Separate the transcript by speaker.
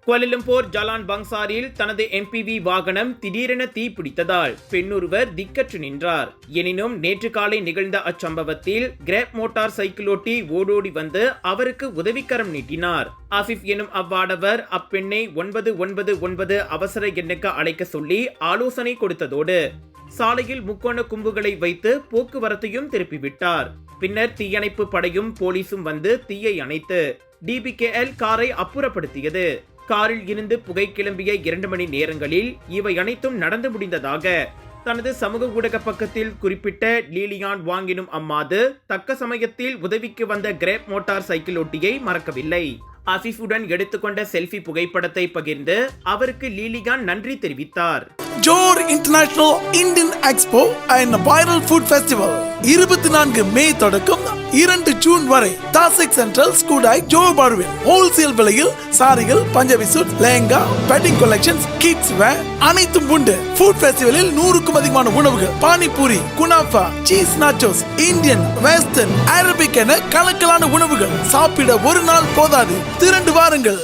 Speaker 1: Kuala Lumpur Jalan பங்சாரில் தனது MPV வாகனம் திடீரென தீப்பிடித்ததால் பெண்ணொருவர் திக்கற்று நின்றார். எனினும் நேற்று காலை நிகழ்ந்த அச்சம்பவத்தில் கிராப் மோட்டார் சைக்கிளோட்டி ஓடோடி வந்து அவருக்கு உதவிக்கரம் நீட்டினார். ஆசிப் எனும் அவ்வாடவர் அப்பெண்ணை 999 அவசர எண்ணுக்கு அழைக்க சொல்லி ஆலோசனை கொடுத்ததோடு சாலையில் முக்கோண கும்புகளை வைத்து போக்குவரத்தையும் திருப்பிவிட்டார். பின்னர் தீயணைப்பு படையும் போலீசும் வந்து தீயை அணைத்து DBKL காரை அப்புறப்படுத்தியது. காரில் இருந்து புகை கிளம்பிய 2 மணி நேரங்களில் இவை அனைத்தும் நடந்து முடிந்ததாக தனது சமூக ஊடக பக்கத்தில் குறிப்பிட்ட லீலியான் வாங் எனும் அம்மாது தக்க சமயத்தில் உதவிக்கு வந்த கிராப் மோட்டார் சைக்கிளோட்டியை மறக்கவில்லை. ஆசிஃபுடன் எடுத்துக்கொண்ட செல்ஃபி புகைப்படத்தை பகிர்ந்து அவருக்கு லீலியான் நன்றி தெரிவித்தார்.
Speaker 2: Johor international Indian expo and viral food festival 24 May தொடக்கம் 2 ஜூன் வரை தாசிக் சென்ட்ரல் ஸ்கூடாய் ஜோர் பார்வில் ஹோல்சேல் விலையில் சாரிகள், Punjabi suit, lehenga, wedding collections, kids wear அனைத்தும் உண்டு. ஃபுட் ஃபெஸ்டிவலில் 100க்கும் அதிகமான உணவுகள், பானிபூரி, குனாஃபா, cheese nachos, Indian, western, Arabic என கலக்கலான உணவுகள். சாப்பிட ஒரு நாள் போதாது, திரண்டு வாருங்கள்.